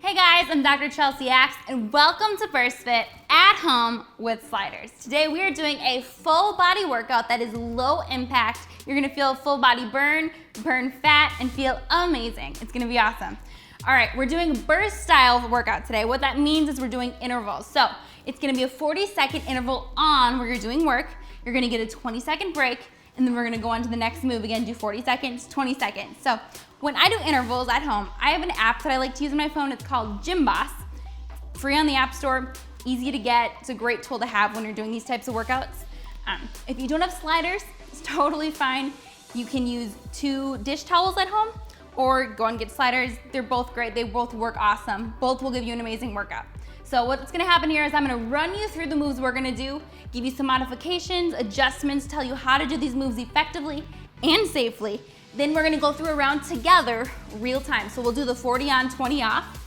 Hey guys, I'm Dr. Chelsea Axe and welcome to BurstFIT at home with sliders. Today we are doing a full body workout that is low impact. You're gonna feel full body burn fat, and feel amazing. It's gonna be awesome. All right, we're doing burst style workout today. What that means is we're doing intervals. So it's gonna be a 40-second interval on where you're doing work. You're gonna get a 20-second break, and then we're gonna go on to the next move again, do 40 seconds, 20 seconds. So when I do intervals at home, I have an app that I like to use on my phone. It's called Gym Boss. Free on the App Store, easy to get. It's a great tool to have when you're doing these types of workouts. If you don't have sliders, it's totally fine. You can use 2 dish towels at home or go and get sliders. They're both great. They both work awesome. Both will give you an amazing workout. So what's gonna happen here is I'm gonna run you through the moves we're gonna do, give you some modifications, adjustments, tell you how to do these moves effectively and safely. Then we're gonna go through a round together, real time. So we'll do the 40 on, 20 off.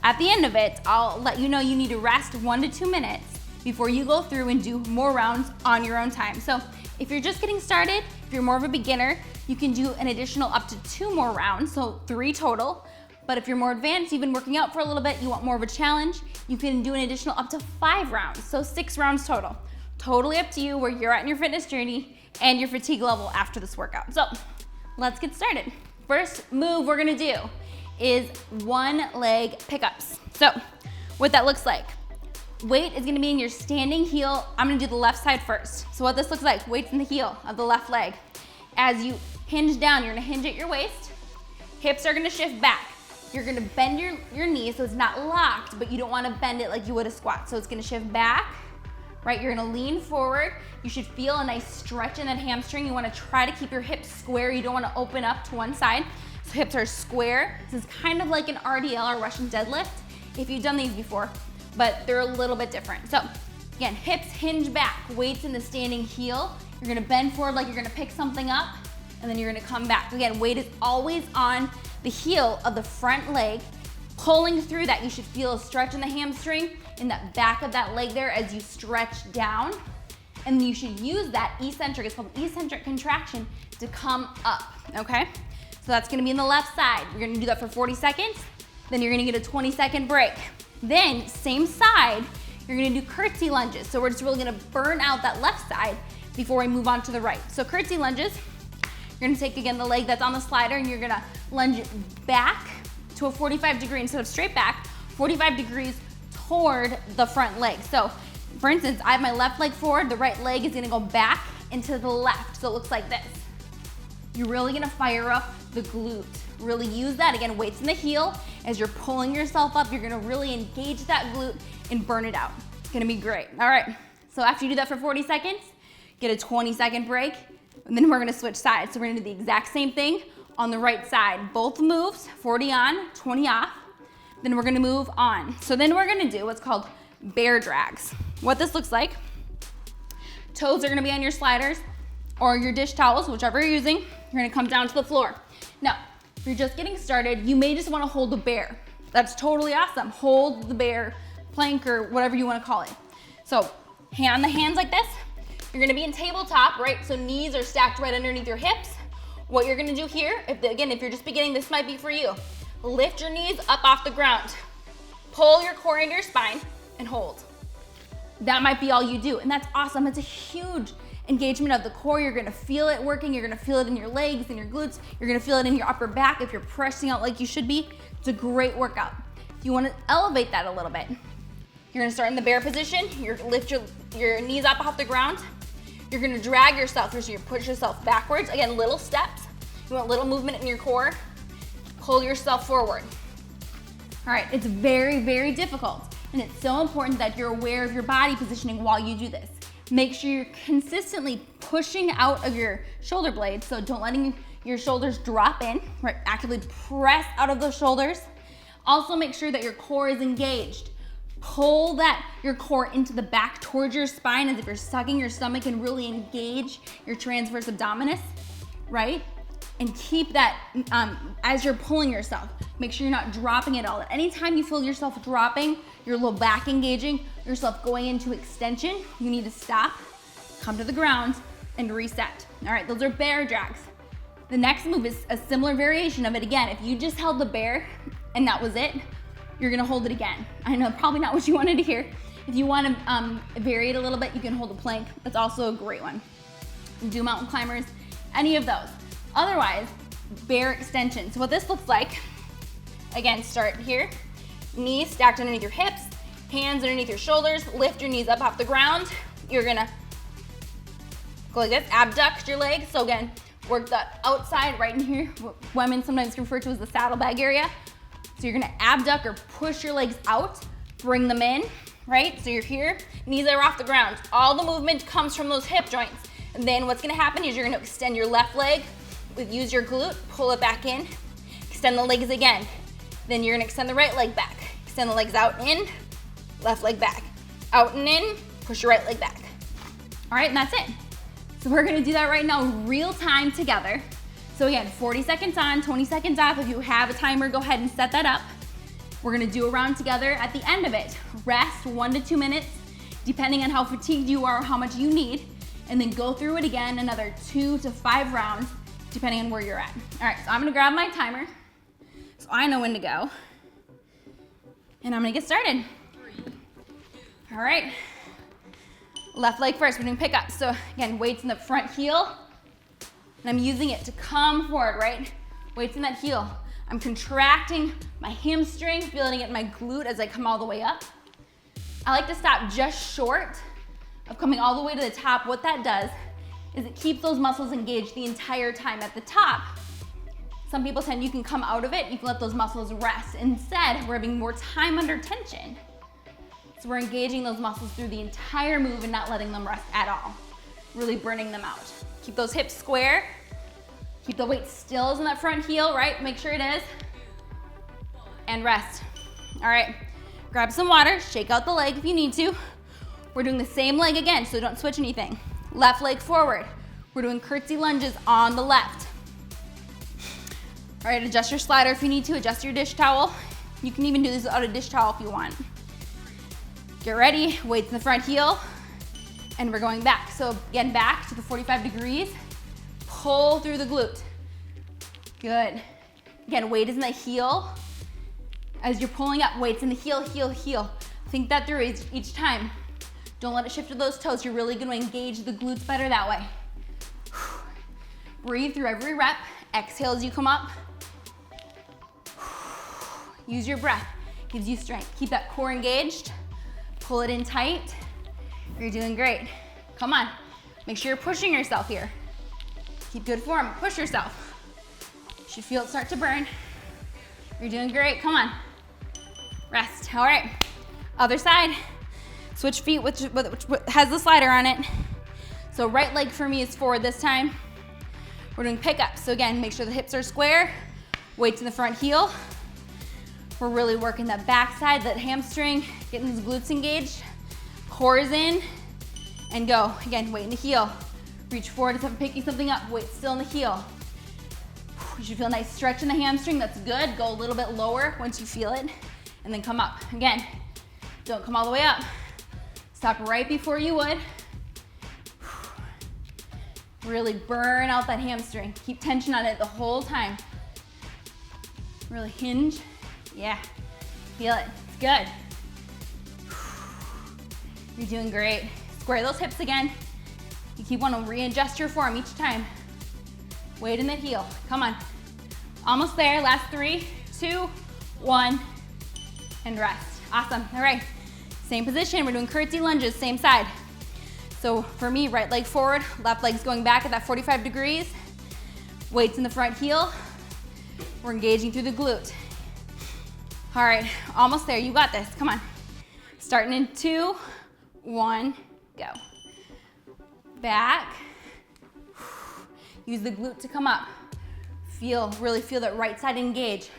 At the end of it, I'll let you know you need to rest 1 to 2 minutes before you go through and do more rounds on your own time. So if you're just getting started, if you're more of a beginner, you can do an additional up to 2 more rounds, so 3 total. But if you're more advanced, you've been working out for a little bit, you want more of a challenge, you can do an additional up to 5 rounds, so 6 rounds total. Totally up to you where you're at in your fitness journey and your fatigue level after this workout. So let's get started. First move we're gonna do is 1 leg pickups. So what that looks like, weight is gonna be in your standing heel. I'm gonna do the left side first. So what this looks like, weight's in the heel of the left leg. As you hinge down, you're gonna hinge at your waist. Hips are gonna shift back. You're gonna bend your knee so it's not locked, but you don't wanna bend it like you would a squat. So it's gonna shift back, right? You're gonna lean forward. You should feel a nice stretch in that hamstring. You wanna try to keep your hips square. You don't wanna open up to one side. So hips are square. This is kind of like an RDL or Russian deadlift, if you've done these before, but they're a little bit different. So again, hips hinge back, weights in the standing heel. You're gonna bend forward like you're gonna pick something up, and then you're gonna come back. Again, weight is always on the heel of the front leg. Pulling through that, you should feel a stretch in the hamstring in that back of that leg there as you stretch down. And you should use that eccentric, it's called eccentric contraction, to come up, okay? So that's gonna be in the left side. You're gonna do that for 40 seconds, then you're gonna get a 20-second break. Then, same side, you're gonna do curtsy lunges. So we're just really gonna burn out that left side before we move on to the right. So curtsy lunges, you're gonna take again the leg that's on the slider and you're gonna lunge back to a 45-degree, instead of straight back, 45 degrees toward the front leg. So for instance, I have my left leg forward, the right leg is gonna go back into the left. So it looks like this. You're really gonna fire up the glute. Really use that. Again, weights in the heel. As you're pulling yourself up, you're gonna really engage that glute and burn it out. It's gonna be great. All right, so after you do that for 40 seconds, get a 20-second break, and then we're gonna switch sides. So we're gonna do the exact same thing on the right side. Both moves, 40 on, 20 off. Then we're gonna move on. So then we're gonna do what's called bear drags. What this looks like, toes are gonna be on your sliders or your dish towels, whichever you're using. You're gonna come down to the floor. Now, if you're just getting started, you may just wanna hold the bear. That's totally awesome. Hold the bear, plank, or whatever you wanna call it. So, on the hands like this. You're gonna be in tabletop, right? So knees are stacked right underneath your hips. What you're gonna do here, if you're just beginning, this might be for you. Lift your knees up off the ground. Pull your core into your spine and hold. That might be all you do, and that's awesome. It's a huge engagement of the core. You're gonna feel it working. You're gonna feel it in your legs and your glutes. You're gonna feel it in your upper back if you're pressing out like you should be. It's a great workout. If you wanna elevate that a little bit, you're gonna start in the bear position. You're lift your knees up off the ground. You're gonna drag yourself, so you push yourself backwards. Again, little steps. You want little movement in your core. Pull yourself forward. All right, it's very, very difficult. And it's so important that you're aware of your body positioning while you do this. Make sure you're consistently pushing out of your shoulder blades, so don't letting your shoulders drop in, right? Actively press out of those shoulders. Also make sure that your core is engaged. Pull your core into the back towards your spine as if you're sucking your stomach, and really engage your transverse abdominis, right? And keep that as you're pulling yourself. Make sure you're not dropping it all. Anytime you feel yourself dropping, your low back engaging, yourself going into extension, you need to stop, come to the ground, and reset. All right, those are bear drags. The next move is a similar variation of it. Again, if you just held the bear and that was it, you're gonna hold it again. I know, probably not what you wanted to hear. If you wanna vary it a little bit, you can hold a plank. That's also a great one. Do mountain climbers, any of those. Otherwise, bear extension. So what this looks like, again, start here, knees stacked underneath your hips, hands underneath your shoulders, lift your knees up off the ground. You're gonna go like this, abduct your legs. So again, work the outside right in here. What women sometimes refer to as the saddlebag area. So you're gonna abduct or push your legs out, bring them in, right? So you're here, knees are off the ground. All the movement comes from those hip joints. And then what's gonna happen is you're gonna extend your left leg, use your glute, pull it back in, extend the legs again. Then you're gonna extend the right leg back. Extend the legs out and in, left leg back. Out and in, push your right leg back. All right, and that's it. So we're gonna do that right now, real time together. So again, 40 seconds on, 20 seconds off. If you have a timer, go ahead and set that up. We're gonna do a round together. At the end of it, rest 1 to 2 minutes, depending on how fatigued you are, how much you need, and then go through it again, another 2 to 5 rounds, depending on where you're at. All right, so I'm gonna grab my timer, so I know when to go. And I'm gonna get started. All right, left leg first, we're doing pickups. So again, weights in the front heel, and I'm using it to come forward, right? Weights in that heel. I'm contracting my hamstring, feeling it in my glute as I come all the way up. I like to stop just short of coming all the way to the top. What that does is it keeps those muscles engaged the entire time at the top. Some people tend, you can come out of it, you can let those muscles rest. Instead, we're having more time under tension. So we're engaging those muscles through the entire move and not letting them rest at all. Really burning them out. Keep those hips square. Keep the weight still in that front heel, right? Make sure it is. And rest. All right, grab some water, shake out the leg if you need to. We're doing the same leg again, so don't switch anything. Left leg forward. We're doing curtsy lunges on the left. All right, adjust your slider if you need to, adjust your dish towel. You can even do this without a dish towel if you want. Get ready, weights in the front heel, and we're going back. So again, back to the 45 degrees, pull through the glute. Good. Again, weight is in the heel. As you're pulling up, weights in the heel, heel, heel. Think that through each time. Don't let it shift to those toes. You're really gonna engage the glutes better that way. Breathe through every rep. Exhale as you come up. Use your breath, gives you strength. Keep that core engaged. Pull it in tight. You're doing great. Come on, make sure you're pushing yourself here. Keep good form, push yourself. You should feel it start to burn. You're doing great, come on. Rest, all right. Other side. Switch feet, which has the slider on it. So right leg for me is forward this time. We're doing pickups. So again, make sure the hips are square, weights in the front heel. We're really working that back side, that hamstring, getting those glutes engaged. Core is in, and go. Again, weight in the heel. Reach forward as if I'm picking something up, weight still in the heel. You should feel a nice stretch in the hamstring, that's good. Go a little bit lower once you feel it, and then come up. Again, don't come all the way up. Stop right before you would. Really burn out that hamstring. Keep tension on it the whole time. Really hinge. Yeah, feel it, it's good. You're doing great. Square those hips again. You keep wanting to readjust your form each time. Weight in the heel, come on. Almost there, last 3, 2, 1, and rest. Awesome, all right. Same position, we're doing curtsy lunges, same side. So for me, right leg forward, left leg's going back at that 45 degrees. Weights in the front heel. We're engaging through the glute. All right, almost there, you got this, come on. Starting in 2, 1, go. Back. Use the glute to come up. Really feel that right side engage.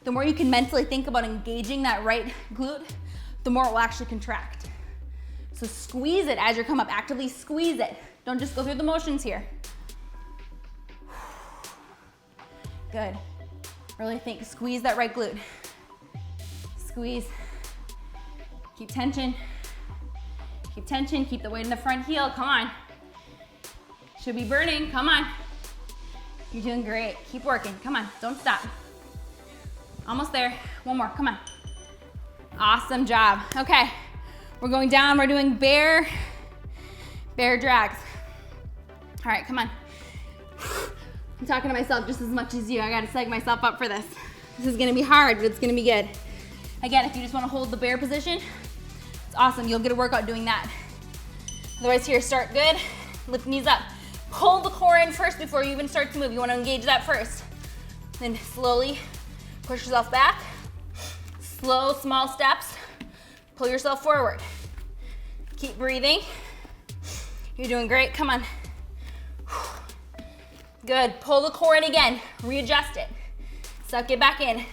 The more you can mentally think about engaging that right glute, the more it will actually contract. So squeeze it as you come up, actively squeeze it. Don't just go through the motions here. Good. Really think, squeeze that right glute. Squeeze. Keep tension. Keep tension, keep the weight in the front heel, come on. Should be burning, come on. You're doing great, keep working, come on, don't stop. Almost there, one more, come on. Awesome job. Okay, we're going down. We're doing bear drags. All right, come on. I'm talking to myself just as much as you. I gotta psych myself up for this. This is gonna be hard, but it's gonna be good. Again, if you just wanna hold the bear position, it's awesome. You'll get a workout doing that. Otherwise here, start good. Lift knees up. Pull the core in first before you even start to move. You wanna engage that first. Then slowly push yourself back. Slow, small steps. Pull yourself forward. Keep breathing. You're doing great, come on. Good, pull the core in again. Readjust it. Suck it back in.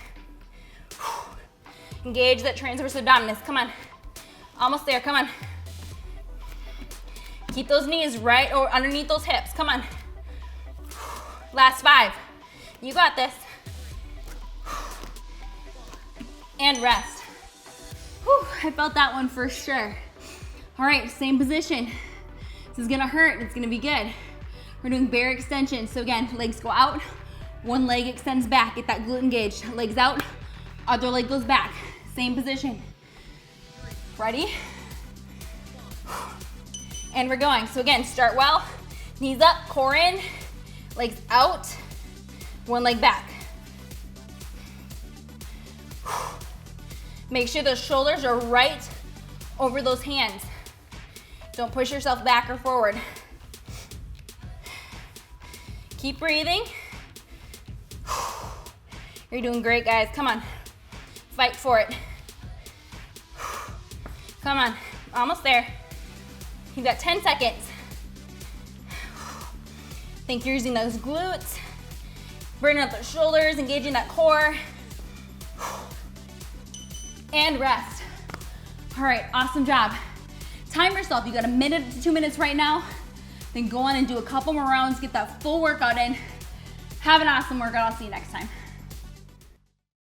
Engage that transverse abdominis, come on. Almost there, come on. Keep those knees right or underneath those hips, come on. Last 5, you got this. And rest. Whew, I felt that one for sure. All right, same position. This is gonna hurt, it's gonna be good. We're doing bear extension. So again, legs go out, one leg extends back, get that glute engaged. Legs out, other leg goes back. Same position. Ready? And we're going. So again, start well, knees up, core in, legs out, one leg back. Make sure those shoulders are right over those hands. Don't push yourself back or forward. Keep breathing. You're doing great, guys. Come on. Fight for it. Come on. Almost there. You've got 10 seconds. Think you're using those glutes. Burning up those shoulders, engaging that core. And rest. All right, awesome job. Time yourself. You got 1 minute to 2 minutes right now. Then go on and do a couple more rounds, get that full workout in. Have an awesome workout. I'll see you next time.